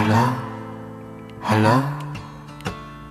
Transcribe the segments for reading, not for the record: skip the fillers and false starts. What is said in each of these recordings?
Hello, hello.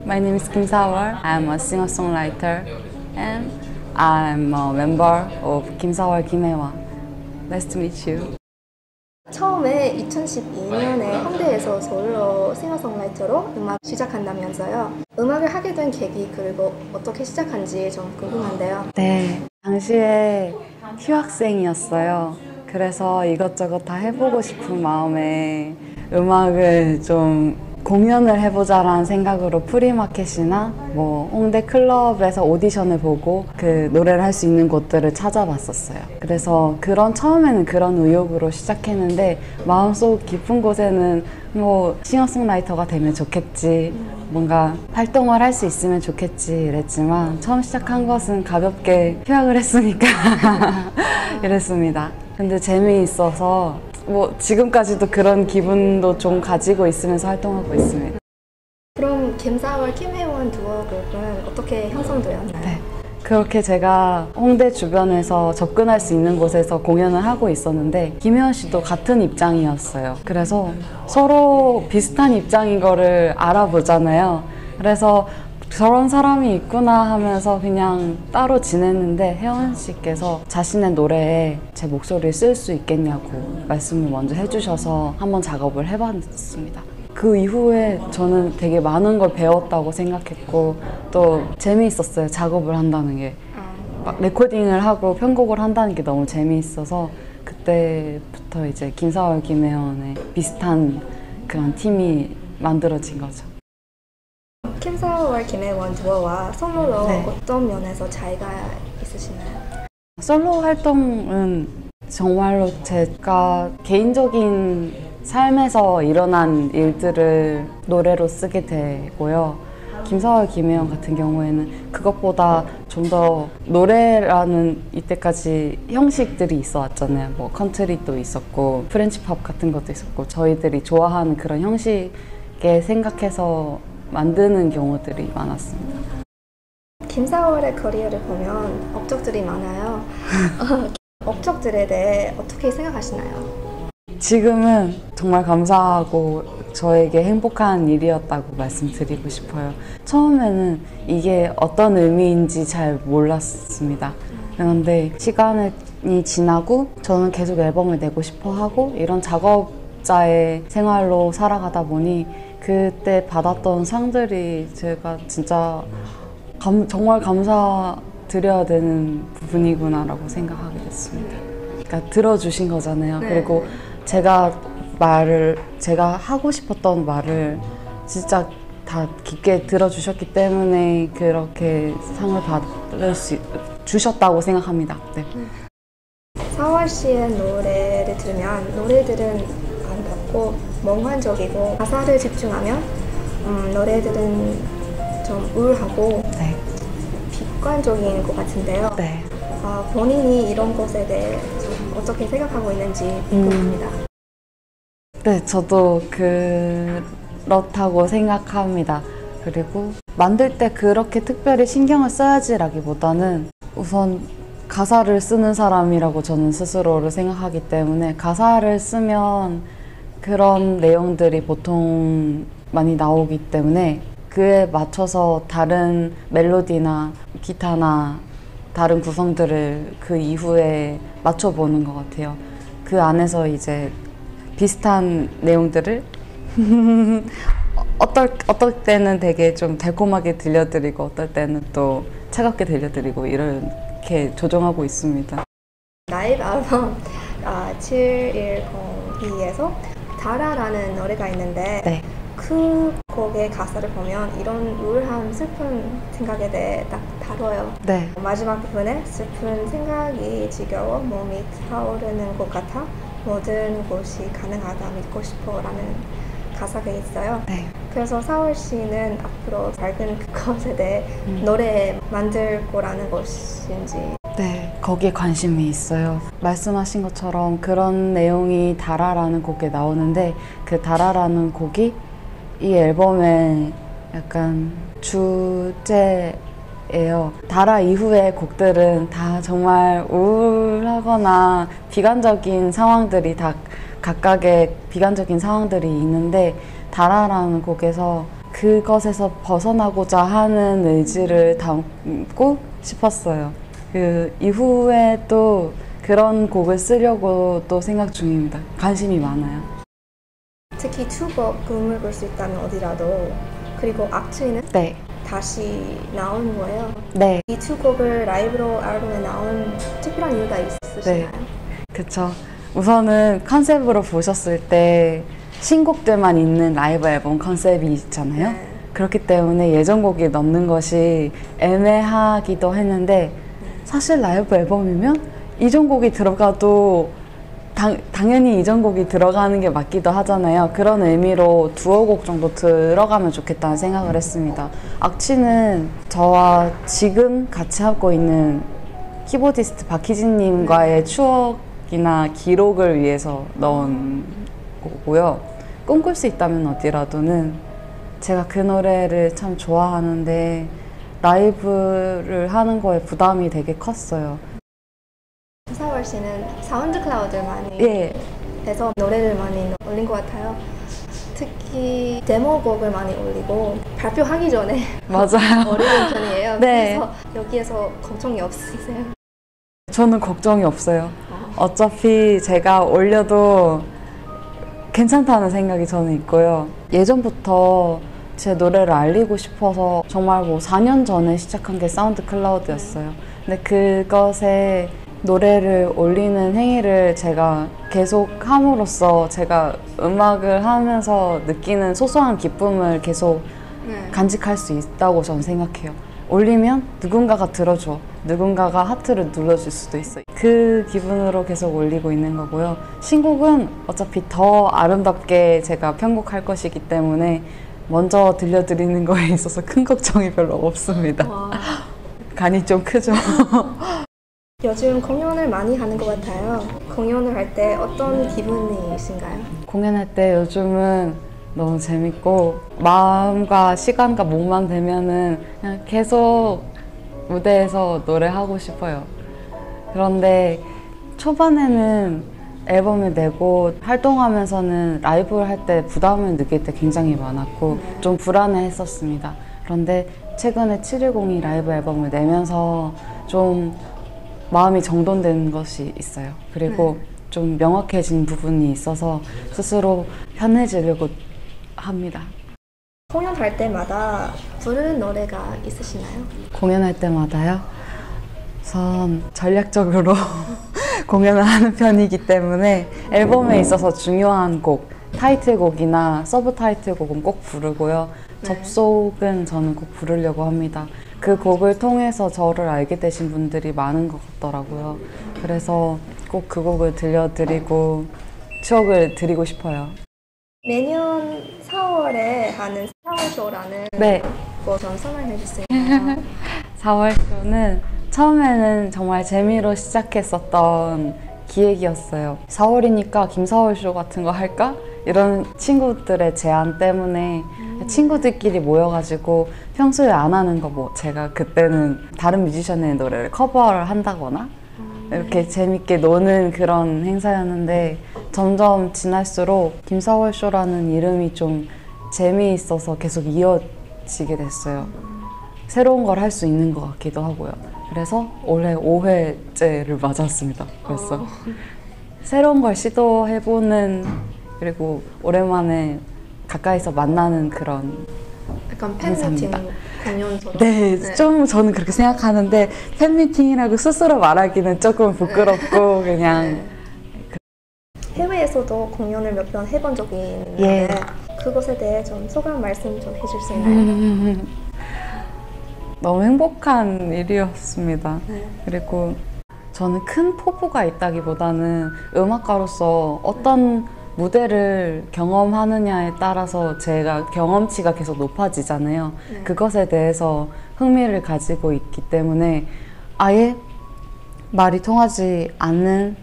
My name is Kim Sawol. I'm a singer-songwriter and I'm a member of Kim Sawol 김혜원. Nice to meet you. 처음에 2012년에 홍대에서 솔로 싱어송라이터로 음악 시작한다면서요. 음악을 하게 된 계기 그리고 어떻게 시작한지 좀 궁금한데요. 네, 당시에 휴학생이었어요. 그래서 이것저것 다 해보고 싶은 마음에 음악을 좀 공연을 해보자라는 생각으로 프리마켓이나 뭐 홍대 클럽에서 오디션을 보고 그 노래를 할 수 있는 곳들을 찾아봤었어요. 그래서 처음에는 그런 의욕으로 시작했는데 마음속 깊은 곳에는 뭐 싱어송라이터가 되면 좋겠지, 뭔가 활동을 할 수 있으면 좋겠지 이랬지만 처음 시작한 것은 가볍게 휴학을 했으니까 이랬습니다. 근데 재미있어서 뭐 지금까지도 그런 기분도 좀 가지고 있으면서 활동하고 있습니다. 그럼 김사월 김혜원 두오 그룹은 어떻게 형성되었나요? 네, 그렇게 제가 홍대 주변에서 접근할 수 있는 곳에서 공연을 하고 있었는데 김혜원 씨도 같은 입장이었어요. 그래서 서로 비슷한 입장인 거를 알아보잖아요. 그래서 저런 사람이 있구나 하면서 그냥 따로 지냈는데 혜원 씨께서 자신의 노래에 제 목소리를 쓸 수 있겠냐고 말씀을 먼저 해주셔서 한번 작업을 해봤습니다. 그 이후에 저는 되게 많은 걸 배웠다고 생각했고 또 재미있었어요. 작업을 한다는 게. 막 레코딩을 하고 편곡을 한다는 게 너무 재미있어서 그때부터 이제 김사월 김혜원의 비슷한 그런 팀이 만들어진 거죠. 김사월 김혜원 두오와 솔로로 네. 어떤 면에서 차이가 있으시나요? 솔로 활동은 정말로 제가 개인적인 삶에서 일어난 일들을 노래로 쓰게 되고요. 김사월 김혜원 같은 경우에는 그것보다 좀 더 노래라는 이때까지 형식들이 있어 왔잖아요. 뭐 컨트리도 있었고 프렌치 팝 같은 것도 있었고 저희들이 좋아하는 그런 형식에 생각해서 만드는 경우들이 많았습니다. 김사월의 커리어를 보면 업적들이 많아요. 업적들에 대해 어떻게 생각하시나요? 지금은 정말 감사하고 저에게 행복한 일이었다고 말씀드리고 싶어요. 처음에는 이게 어떤 의미인지 잘 몰랐습니다. 그런데 시간이 지나고 저는 계속 앨범을 내고 싶어 하고 이런 작업자의 생활로 살아가다 보니 그때 받았던 상들이 제가 진짜 정말 감사드려야 되는 부분이구나라고 생각하게 됐습니다. 그러니까 들어주신 거잖아요. 네. 그리고 제가 하고 싶었던 말을 진짜 다 깊게 들어주셨기 때문에 그렇게 상을 주셨다고 생각합니다. 네. 사월 씨의 노래를 들으면 노래들은 아름답고 몽환적이고 가사를 집중하면 노래들은 좀 우울하고 네. 비관적인 것 같은데요. 네. 본인이 이런 것에 대해 좀 어떻게 생각하고 있는지 궁금합니다. 네, 저도 그렇다고 생각합니다. 그리고 만들 때 그렇게 특별히 신경을 써야지라기보다는 우선 가사를 쓰는 사람이라고 저는 스스로를 생각하기 때문에 가사를 쓰면 그런 내용들이 보통 많이 나오기 때문에 그에 맞춰서 다른 멜로디나 기타나 다른 구성들을 그 이후에 맞춰보는 것 같아요. 그 안에서 이제 비슷한 내용들을 어떨 때는 되게 좀 달콤하게 들려드리고 어떨 때는 또 차갑게 들려드리고 이렇게 조정하고 있습니다. 라이브 앨범 7102에서 다라라는 노래가 있는데 네. 그 곡의 가사를 보면 이런 우울한 슬픈 생각에 대해 딱 다뤄요. 네. 마지막 부분에 슬픈 생각이 지겨워 몸이 타오르는 것 같아 모든 것이 가능하다 믿고 싶어 라는 가사가 있어요. 네. 그래서 사월 씨는 앞으로 밝은 그것에 대해 노래 만들 거라는 것인지. 네, 거기에 관심이 있어요. 말씀하신 것처럼 그런 내용이 다라라는 곡에 나오는데 그 다라라는 곡이 이 앨범의 약간 주제예요. 다라 이후의 곡들은 다 정말 우울하거나 비관적인 상황들이 다 각각의 비관적인 상황들이 있는데 달아라는 곡에서 그것에서 벗어나고자 하는 의지를 담고 싶었어요. 그 이후에 또 그런 곡을 쓰려고 또 생각 중입니다. 관심이 많아요. 특히 투곡 꿈을 꿀 수 있다면 어디라도 그리고 악취는 네. 다시 나오는 거예요. 네. 이 두 곡을 라이브로 앨범에 나온 특별한 이유가 있으시나요? 그쵸. 우선은 컨셉으로 보셨을 때 신곡들만 있는 라이브 앨범 컨셉이 있잖아요. 네. 그렇기 때문에 예전곡이 넣는 것이 애매하기도 했는데 사실 라이브 앨범이면 이전곡이 들어가도 당연히 이전곡이 들어가는 게 맞기도 하잖아요. 그런 의미로 두어곡 정도 들어가면 좋겠다는 생각을 했습니다. 악취는 저와 지금 같이 하고 있는 키보디스트 박희진님과의 추억이나 기록을 위해서 넣은 거고요. 꿈꿀 수 있다면 어디라도는 제가 그 노래를 참 좋아하는데 라이브를 하는 거에 부담이 되게 컸어요. 김사월 씨는 사운드 클라우드를 많이 예. 해서 노래를 많이 올린 것 같아요. 특히 데모곡을 많이 올리고 발표하기 전에 맞아요. 올리는 편이에요. 네. 그래서 여기에서 걱정이 없으세요? 저는 걱정이 없어요. 어차피 제가 올려도 괜찮다는 생각이 저는 있고요. 예전부터 제 노래를 알리고 싶어서 정말 뭐 4년 전에 시작한 게 사운드 클라우드였어요. 근데 그것에 노래를 올리는 행위를 제가 계속 함으로써 제가 음악을 하면서 느끼는 소소한 기쁨을 계속 간직할 수 있다고 저는 생각해요. 올리면 누군가가 들어줘. 누군가가 하트를 눌러줄 수도 있어요. 그 기분으로 계속 올리고 있는 거고요. 신곡은 어차피 더 아름답게 제가 편곡할 것이기 때문에 먼저 들려드리는 거에 있어서 큰 걱정이 별로 없습니다. 간이 좀 크죠? 요즘 공연을 많이 하는 것 같아요. 공연을 할 때 어떤 기분이신가요? 공연할 때 요즘은 너무 재밌고 마음과 시간과 몸만 되면은 그냥 계속 무대에서 노래하고 싶어요. 그런데 초반에는 앨범을 내고 활동하면서는 라이브를 할 때 부담을 느낄 때 굉장히 많았고 좀 불안해했었습니다. 그런데 최근에 710이 라이브 앨범을 내면서 좀 마음이 정돈된 것이 있어요. 그리고 좀 명확해진 부분이 있어서 스스로 편해지려고 합니다. 공연할 때마다 부르는 노래가 있으시나요? 공연할 때마다요? 우선 전략적으로 공연을 하는 편이기 때문에 앨범에 있어서 중요한 곡, 타이틀곡이나 서브 타이틀곡은 꼭 부르고요. 접속은 저는 꼭 부르려고 합니다. 그 곡을 통해서 저를 알게 되신 분들이 많은 것 같더라고요. 그래서 꼭 그 곡을 들려드리고 추억을 드리고 싶어요. 매년 4월에 하는 4월쇼라는 네. 거 좀 설명해 주세요. 4월 쇼는 처음에는 정말 재미로 시작했었던 기획이었어요. 4월이니까 김사월 쇼 같은 거 할까? 이런 친구들의 제안 때문에 친구들끼리 모여가지고 평소에 안 하는 거 뭐 제가 그때는 다른 뮤지션의 노래를 커버를 한다거나 이렇게 재밌게 노는 그런 행사였는데 점점 지날수록 김사월 쇼라는 이름이 좀 재미있어서 계속 이어지게 됐어요. 새로운 걸 할 수 있는 것 같기도 하고요. 그래서 올해 5회째를 맞았습니다. 벌써. 새로운 걸 시도해보는 그리고 오랜만에 가까이서 만나는 그런 약간 팬미팅 공연처럼. 네, 좀 저는 그렇게 생각하는데 팬미팅이라고 스스로 말하기는 조금 부끄럽고 그냥 해외에서도 공연을 몇 번 해본 적이 있는데 예. 그것에 대해 좀 소감 말씀 좀 해줄 수 있나요? 너무 행복한 일이었습니다. 네. 그리고 저는 큰 포부가 있다기보다는 음악가로서 어떤 무대를 경험하느냐에 따라서 제가 경험치가 계속 높아지잖아요. 네. 그것에 대해서 흥미를 가지고 있기 때문에 아예 말이 통하지 않는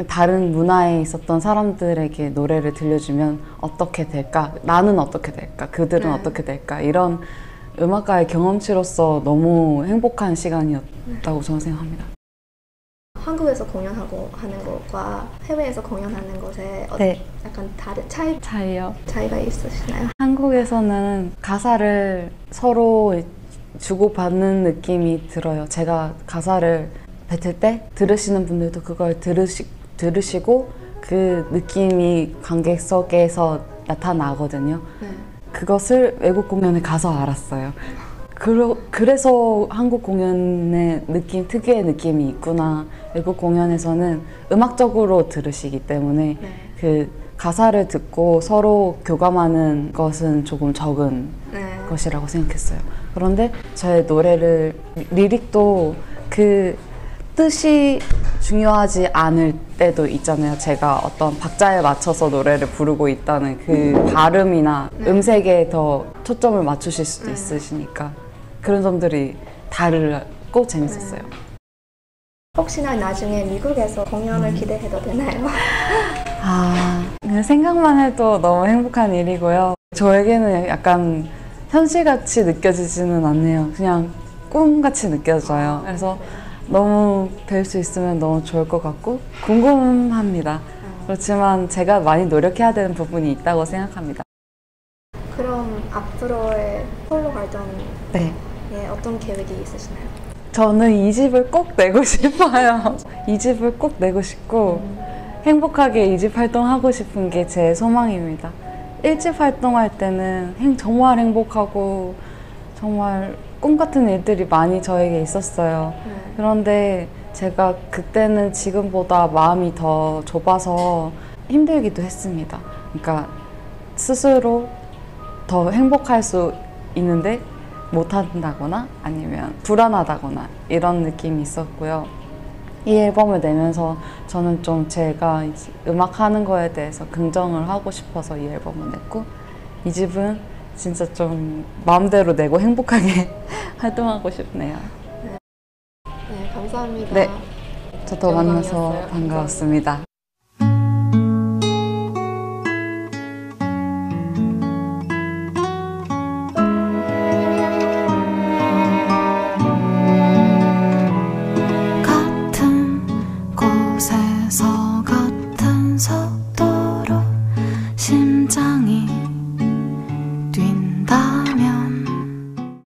다른 문화에 있었던 사람들에게 노래를 들려주면 어떻게 될까? 나는 어떻게 될까? 그들은 어떻게 될까? 이런 음악가의 경험치로서 너무 행복한 시간이었다고 저는 생각합니다. 한국에서 공연하고 하는 것과 해외에서 공연하는 것에 네. 약간 다른 차이요. 차이가 있으시나요? 한국에서는 가사를 서로 주고받는 느낌이 들어요. 제가 가사를 뱉을 때 들으시는 분들도 그걸 들으시고 그 느낌이 관객석에서 나타나거든요. 네. 그것을 외국 공연에 가서 알았어요. 그래서 한국 공연의 느낌, 특유의 느낌이 있구나. 외국 공연에서는 음악적으로 들으시기 때문에 네. 그 가사를 듣고 서로 교감하는 것은 조금 적은 네. 것이라고 생각했어요. 그런데 저의 노래를 리릭도 그 뜻이 중요하지 않을 때도 있잖아요. 제가 어떤 박자에 맞춰서 노래를 부르고 있다는 그 발음이나 음색에 더 초점을 맞추실 수도 있으시니까 그런 점들이 다르고 재밌었어요. 혹시나 나중에 미국에서 공연을 기대해도 되나요? 그냥 생각만 해도 너무 행복한 일이고요. 저에게는 약간 현실같이 느껴지지는 않네요. 그냥 꿈같이 느껴져요. 그래서 너무 될 수 있으면 너무 좋을 것 같고 궁금합니다. 그렇지만 제가 많이 노력해야 되는 부분이 있다고 생각합니다. 그럼 앞으로의 솔로 활동에 네. 어떤 계획이 있으시나요? 저는 이 집을 꼭 내고 싶어요. 이 집을 꼭 내고 싶고 행복하게 이 집 활동하고 싶은 게 제 소망입니다. 1집 활동할 때는 정말 행복하고 정말 꿈 같은 일들이 많이 저에게 있었어요. 그런데 제가 그때는 지금보다 마음이 더 좁아서 힘들기도 했습니다. 그러니까 스스로 더 행복할 수 있는데 못한다거나 아니면 불안하다거나 이런 느낌이 있었고요. 이 앨범을 내면서 저는 좀 제가 이제 음악하는 거에 대해서 긍정을 하고 싶어서 이 앨범을 냈고 이 집은 진짜 좀 마음대로 내고 행복하게 활동하고 싶네요. 네, 감사합니다. 네, 저도 만나서 영광이었어요. 반가웠습니다.